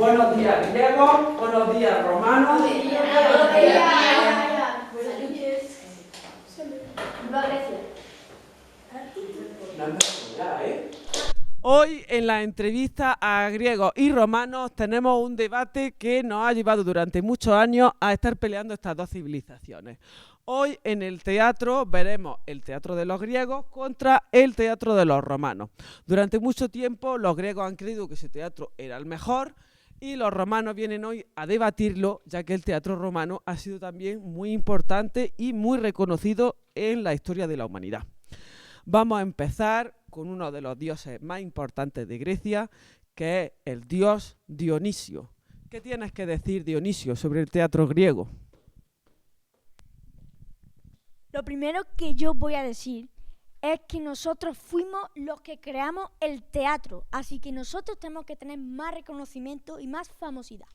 Buenos días griegos, buenos días romanos. Buenos días. Hoy en la entrevista a griegos y romanos tenemos un debate que nos ha llevado durante muchos años a estar peleando estas dos civilizaciones. Hoy en el teatro veremos el teatro de los griegos contra el teatro de los romanos. Durante mucho tiempo los griegos han creído que ese teatro era el mejor y los romanos vienen hoy a debatirlo, ya que el teatro romano ha sido también muy importante y muy reconocido en la historia de la humanidad. Vamos a empezar con uno de los dioses más importantes de Grecia, que es el dios Dionisio. ¿Qué tienes que decir, Dionisio, sobre el teatro griego? Lo primero que yo voy a decir es que nosotros fuimos los que creamos el teatro, así que nosotros tenemos que tener más reconocimiento y más famosidad.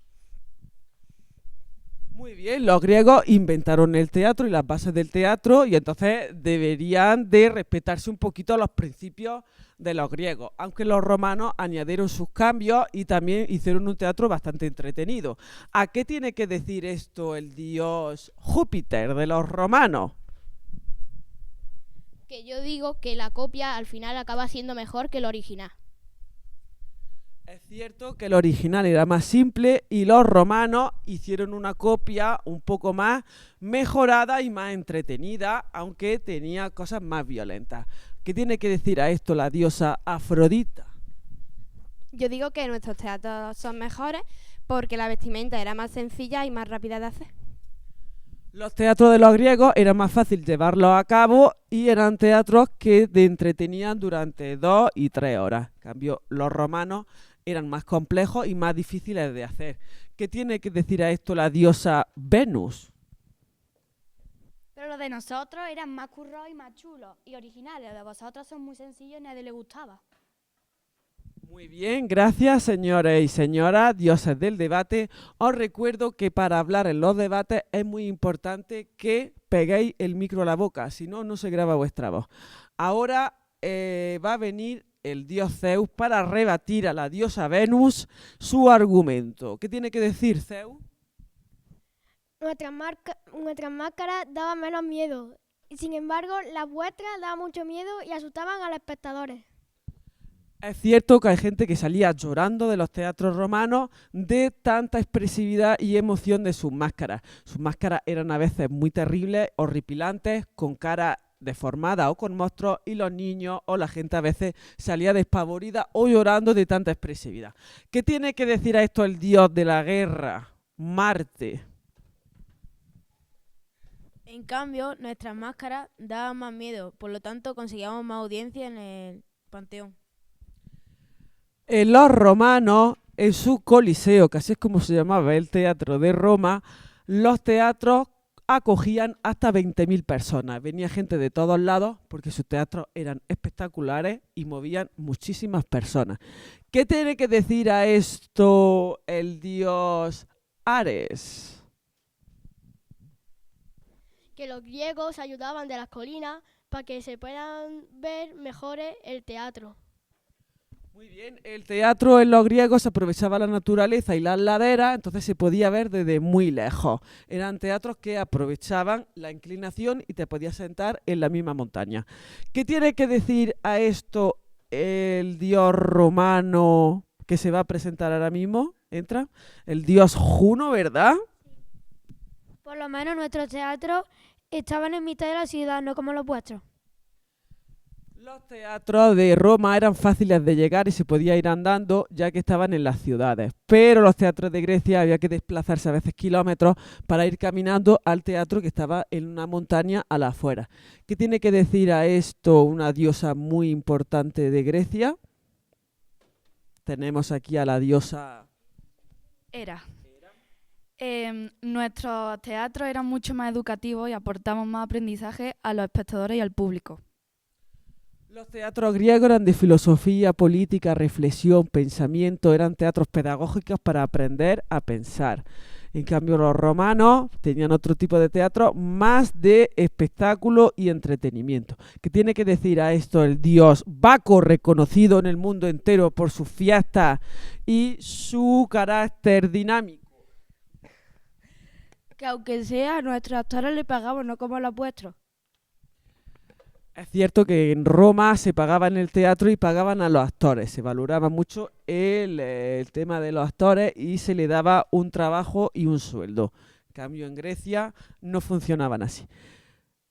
Muy bien, los griegos inventaron el teatro y las bases del teatro y entonces deberían de respetarse un poquito los principios de los griegos, aunque los romanos añadieron sus cambios y también hicieron un teatro bastante entretenido. ¿A qué tiene que decir esto el dios Júpiter de los romanos? Que yo digo que la copia al final acaba siendo mejor que el original. Es cierto que el original era más simple y los romanos hicieron una copia un poco más mejorada y más entretenida, aunque tenía cosas más violentas. ¿Qué tiene que decir a esto la diosa Afrodita? Yo digo que nuestros teatros son mejores porque la vestimenta era más sencilla y más rápida de hacer. Los teatros de los griegos era más fácil llevarlos a cabo y eran teatros que te entretenían durante 2 y 3 horas. En cambio, los romanos eran más complejos y más difíciles de hacer. ¿Qué tiene que decir a esto la diosa Venus? Pero los de nosotros eran más currados y más chulos y originales. Los de vosotros son muy sencillos y a nadie le gustaba. Muy bien, gracias señores y señoras, dioses del debate. Os recuerdo que para hablar en los debates es muy importante que peguéis el micro a la boca, si no, no se graba vuestra voz. Ahora va a venir el dios Zeus para rebatir a la diosa Venus su argumento. ¿Qué tiene que decir Zeus? Nuestras máscaras daban menos miedo, y sin embargo las vuestras daban mucho miedo y asustaban a los espectadores. Es cierto que hay gente que salía llorando de los teatros romanos de tanta expresividad y emoción de sus máscaras. Sus máscaras eran a veces muy terribles, horripilantes, con cara deformada o con monstruos, y los niños o la gente a veces salía despavorida o llorando de tanta expresividad. ¿Qué tiene que decir a esto el dios de la guerra, Marte? En cambio, nuestras máscaras daban más miedo, por lo tanto conseguíamos más audiencia en el Panteón. Los romanos, en su Coliseo, que así es como se llamaba el teatro de Roma, los teatros acogían hasta 20.000 personas. Venía gente de todos lados porque sus teatros eran espectaculares y movían muchísimas personas. ¿Qué tiene que decir a esto el dios Ares? Que los griegos ayudaban de las colinas para que se puedan ver mejores el teatro. Muy bien, el teatro en los griegos aprovechaba la naturaleza y las laderas, entonces se podía ver desde muy lejos. Eran teatros que aprovechaban la inclinación y te podías sentar en la misma montaña. ¿Qué tiene que decir a esto el dios romano que se va a presentar ahora mismo? Entra el dios Juno, ¿verdad? Por lo menos nuestros teatros estaban en mitad de la ciudad, no como los vuestros. Los teatros de Roma eran fáciles de llegar y se podía ir andando, ya que estaban en las ciudades. Pero los teatros de Grecia había que desplazarse a veces kilómetros para ir caminando al teatro que estaba en una montaña a la afuera. ¿Qué tiene que decir a esto una diosa muy importante de Grecia? Tenemos aquí a la diosa Hera. Nuestros teatros eran mucho más educativos y aportaban más aprendizaje a los espectadores y al público. Los teatros griegos eran de filosofía, política, reflexión, pensamiento, eran teatros pedagógicos para aprender a pensar. En cambio, los romanos tenían otro tipo de teatro más de espectáculo y entretenimiento. ¿Qué tiene que decir a esto el dios Baco, reconocido en el mundo entero por sus fiestas y su carácter dinámico? Que aunque sea, a nuestros actores le pagamos, no como los vuestros. Es cierto que en Roma se pagaba en el teatro y pagaban a los actores. Se valoraba mucho el tema de los actores y se le daba un trabajo y un sueldo. En cambio, en Grecia no funcionaban así.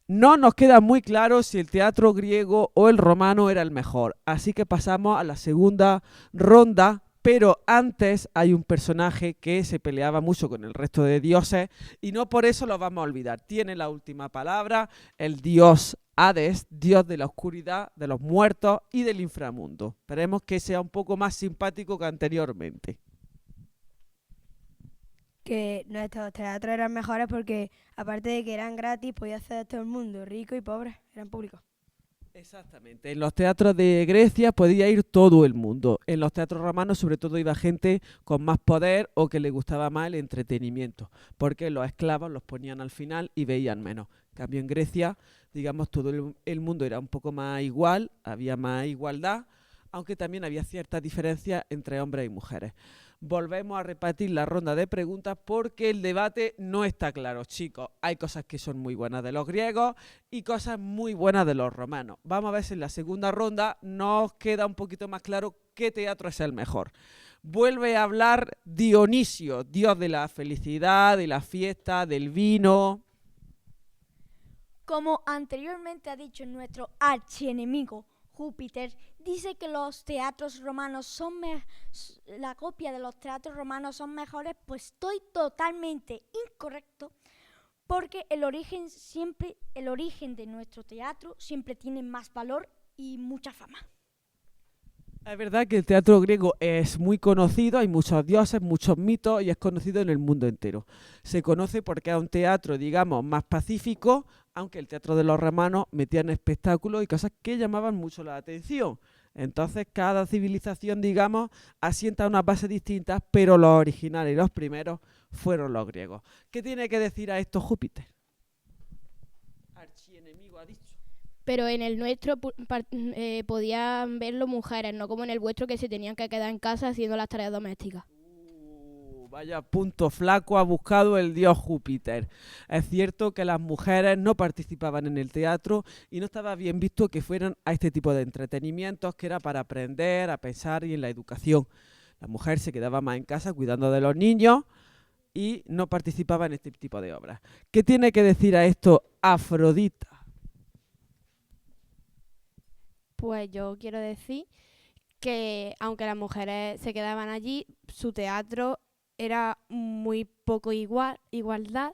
No nos queda muy claro si el teatro griego o el romano era el mejor. Así que pasamos a la segunda ronda. Pero antes hay un personaje que se peleaba mucho con el resto de dioses y no por eso lo vamos a olvidar. Tiene la última palabra el dios Hades, dios de la oscuridad, de los muertos y del inframundo. Esperemos que sea un poco más simpático que anteriormente. Que nuestros teatros eran mejores porque, aparte de que eran gratis, podía acceder todo el mundo, rico y pobre, eran públicos. Exactamente. En los teatros de Grecia podía ir todo el mundo. En los teatros romanos sobre todo iba gente con más poder o que le gustaba más el entretenimiento, porque los esclavos los ponían al final y veían menos. En cambio en Grecia, digamos, todo el mundo era un poco más igual, había más igualdad, aunque también había ciertas diferencias entre hombres y mujeres. Volvemos a repetir la ronda de preguntas porque el debate no está claro, chicos. Hay cosas que son muy buenas de los griegos y cosas muy buenas de los romanos. Vamos a ver si en la segunda ronda nos queda un poquito más claro qué teatro es el mejor. Vuelve a hablar Dionisio, dios de la felicidad, de la fiesta, del vino. Como anteriormente ha dicho nuestro archienemigo Júpiter, dice que los teatros romanos son la copia de los teatros romanos son mejores, pues estoy totalmente incorrecto, porque el origen de nuestro teatro siempre tiene más valor y mucha fama. Es verdad que el teatro griego es muy conocido, hay muchos dioses, muchos mitos y es conocido en el mundo entero. Se conoce porque es un teatro, digamos, más pacífico, aunque el teatro de los romanos metían espectáculos y cosas que llamaban mucho la atención. Entonces cada civilización, digamos, asienta unas bases distintas, pero los originales y los primeros fueron los griegos. ¿Qué tiene que decir a esto Júpiter? Archienemigo ha dicho. Pero en el nuestro podían verlo mujeres, no como en el vuestro que se tenían que quedar en casa haciendo las tareas domésticas. Vaya punto flaco ha buscado el dios Júpiter. Es cierto que las mujeres no participaban en el teatro y no estaba bien visto que fueran a este tipo de entretenimientos que era para aprender, a pensar y en la educación. La mujer se quedaba más en casa cuidando de los niños y no participaba en este tipo de obras. ¿Qué tiene que decir a esto Afrodita? Pues yo quiero decir que aunque las mujeres se quedaban allí, su teatro era muy poco igualdad,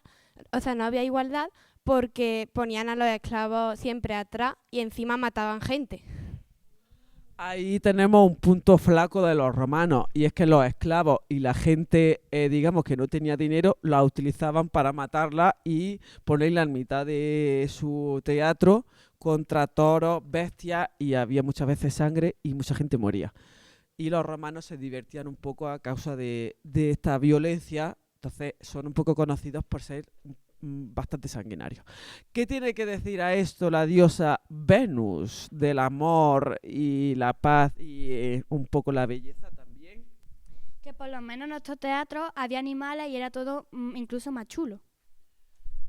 o sea, no había igualdad porque ponían a los esclavos siempre atrás y encima mataban gente. Ahí tenemos un punto flaco de los romanos y es que los esclavos y la gente, digamos, que no tenía dinero, la utilizaban para matarla y ponerla en mitad de su teatro contra toros, bestias y había muchas veces sangre y mucha gente moría. Y los romanos se divertían un poco a causa de esta violencia, entonces son un poco conocidos por ser bastante sanguinarios. ¿Qué tiene que decir a esto la diosa Venus del amor y la paz y un poco la belleza también? Que por lo menos en nuestro teatro había animales y era todo incluso más chulo.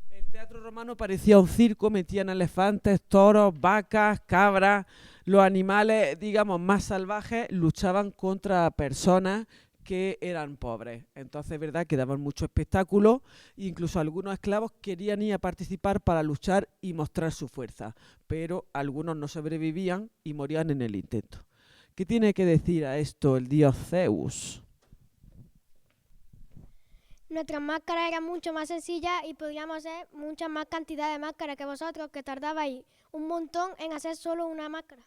El teatro romano parecía un circo, metían elefantes, toros, vacas, cabras. Los animales, digamos, más salvajes luchaban contra personas que eran pobres. Entonces, es verdad que daban mucho espectáculo, incluso algunos esclavos querían ir a participar para luchar y mostrar su fuerza, pero algunos no sobrevivían y morían en el intento. ¿Qué tiene que decir a esto el dios Zeus? Nuestras máscaras eran mucho más sencillas y podíamos hacer mucha más cantidad de máscaras que vosotros, que tardabais un montón en hacer solo una máscara.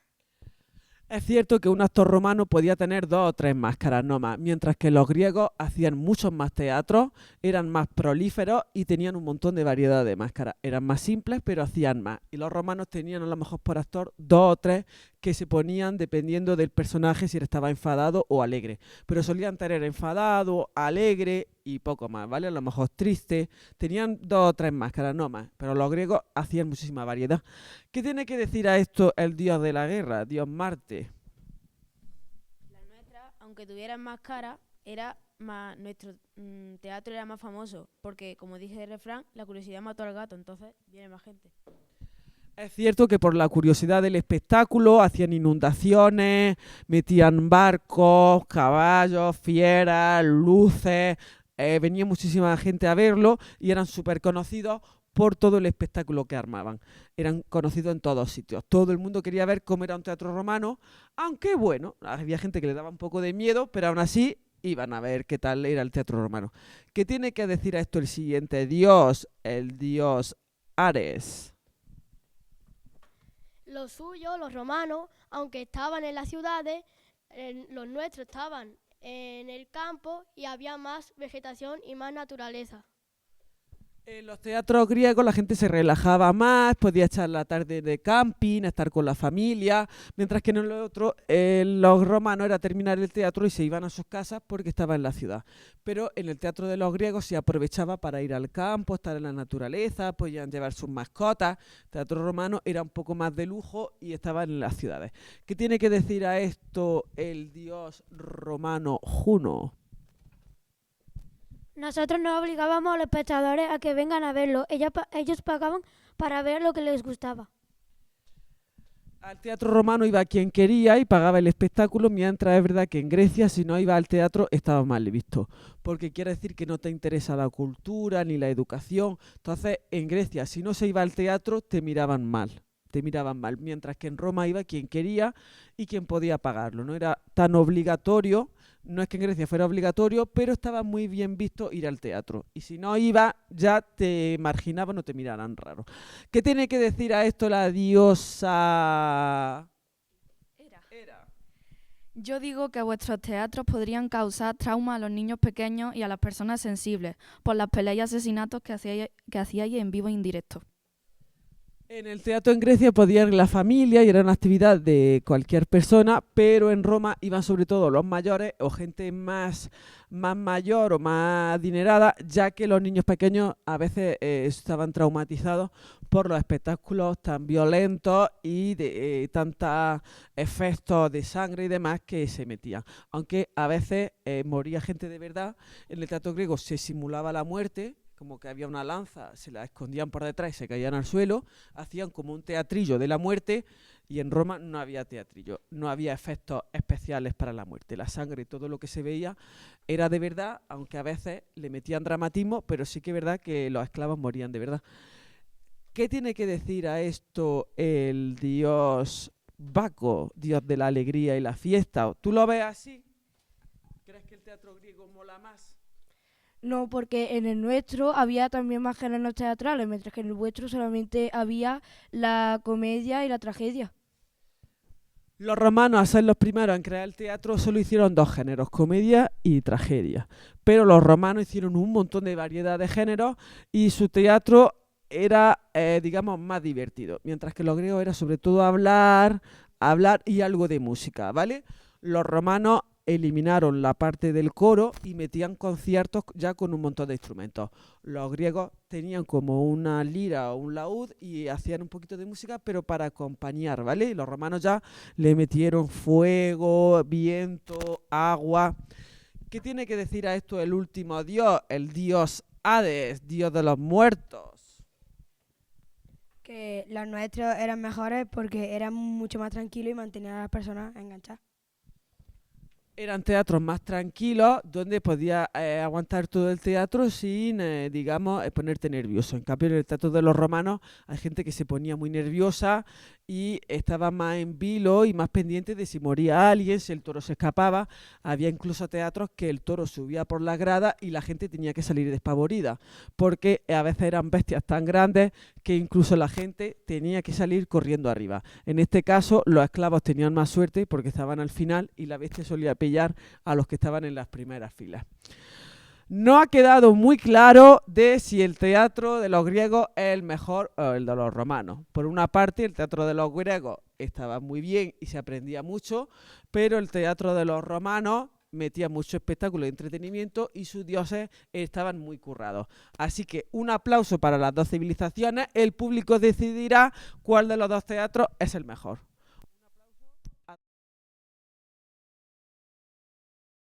Es cierto que un actor romano podía tener 2 o 3 máscaras, no más, mientras que los griegos hacían muchos más teatros, eran más prolíferos y tenían un montón de variedad de máscaras. Eran más simples, pero hacían más. Y los romanos tenían a lo mejor por actor 2 o 3 que se ponían dependiendo del personaje si estaba enfadado o alegre. Pero solían tener enfadado, alegre y poco más, ¿vale? A lo mejor triste. Tenían 2 o 3 máscaras, no más. Pero los griegos hacían muchísima variedad. ¿Qué tiene que decir a esto el dios de la guerra, dios Marte? La nuestra, aunque tuvieran más cara, era más, nuestro teatro era más famoso, porque como dije el refrán, la curiosidad mató al gato, entonces viene más gente. Es cierto que por la curiosidad del espectáculo hacían inundaciones, metían barcos, caballos, fieras, luces, venía muchísima gente a verlo y eran súper conocidos por todo el espectáculo que armaban. Eran conocidos en todos sitios. Todo el mundo quería ver cómo era un teatro romano, aunque bueno, había gente que le daba un poco de miedo, pero aún así iban a ver qué tal era el teatro romano. ¿Qué tiene que decir a esto el siguiente dios, el dios Ares? Los suyos, los romanos, aunque estaban en las ciudades, los nuestros estaban en el campo y había más vegetación y más naturaleza. En los teatros griegos la gente se relajaba más, podía echar la tarde de camping, estar con la familia, mientras que en el otro, los romanos era terminar el teatro y se iban a sus casas porque estaba en la ciudad. Pero en el teatro de los griegos se aprovechaba para ir al campo, estar en la naturaleza, podían llevar sus mascotas. El teatro romano era un poco más de lujo y estaba en las ciudades. ¿Qué tiene que decir a esto el dios romano Juno? Nosotros no obligábamos a los espectadores a que vengan a verlo. Ellos pagaban para ver lo que les gustaba. Al teatro romano iba quien quería y pagaba el espectáculo, mientras es verdad que en Grecia si no iba al teatro estaba mal visto, porque quiere decir que no te interesa la cultura ni la educación. Entonces en Grecia si no se iba al teatro te miraban mal, mientras que en Roma iba quien quería y quien podía pagarlo. No era tan obligatorio, no es que en Grecia fuera obligatorio, pero estaba muy bien visto ir al teatro. Y si no iba, ya te marginaban o te miraran raro. ¿Qué tiene que decir a esto la diosa Hera? Yo digo que vuestros teatros podrían causar trauma a los niños pequeños y a las personas sensibles por las peleas y asesinatos que hacíais en vivo e indirecto. En el teatro en Grecia podía ir la familia y era una actividad de cualquier persona, pero en Roma iban sobre todo los mayores o gente más mayor o más adinerada, ya que los niños pequeños a veces estaban traumatizados por los espectáculos tan violentos y de tantos efectos de sangre y demás que se metían. Aunque a veces moría gente de verdad, en el teatro griego se simulaba la muerte, como que había una lanza, se la escondían por detrás y se caían al suelo, hacían como un teatrillo de la muerte, y en Roma no había teatrillo, no había efectos especiales para la muerte. La sangre y todo lo que se veía era de verdad, aunque a veces le metían dramatismo, pero sí que es verdad que los esclavos morían de verdad. ¿Qué tiene que decir a esto el dios Baco, dios de la alegría y la fiesta? ¿Tú lo ves así? ¿Crees que el teatro griego mola más? No, porque en el nuestro había también más géneros teatrales, mientras que en el vuestro solamente había la comedia y la tragedia. Los romanos, al ser los primeros en crear el teatro, solo hicieron 2 géneros, comedia y tragedia. Pero los romanos hicieron un montón de variedad de géneros y su teatro era, digamos, más divertido. Mientras que los griegos era sobre todo hablar y algo de música, ¿vale? Los romanos eliminaron la parte del coro y metían conciertos ya con un montón de instrumentos. Los griegos tenían como una lira o un laúd y hacían un poquito de música, pero para acompañar, ¿vale? Y los romanos ya le metieron fuego, viento, agua. ¿Qué tiene que decir a esto el último dios, el dios Hades, dios de los muertos? Que los nuestros eran mejores porque eran mucho más tranquilos y mantenían a las personas enganchadas. Eran teatros más tranquilos, donde podías aguantar todo el teatro sin, digamos, ponerte nervioso. En cambio, en el teatro de los romanos hay gente que se ponía muy nerviosa y estaban más en vilo y más pendientes de si moría alguien, si el toro se escapaba. Había incluso teatros que el toro subía por la grada y la gente tenía que salir despavorida, porque a veces eran bestias tan grandes que incluso la gente tenía que salir corriendo arriba. En este caso, los esclavos tenían más suerte porque estaban al final y la bestia solía pillar a los que estaban en las primeras filas. No ha quedado muy claro de si el teatro de los griegos es el mejor o el de los romanos. Por una parte, el teatro de los griegos estaba muy bien y se aprendía mucho, pero el teatro de los romanos metía mucho espectáculo y entretenimiento y sus dioses estaban muy currados. Así que un aplauso para las dos civilizaciones. El público decidirá cuál de los dos teatros es el mejor.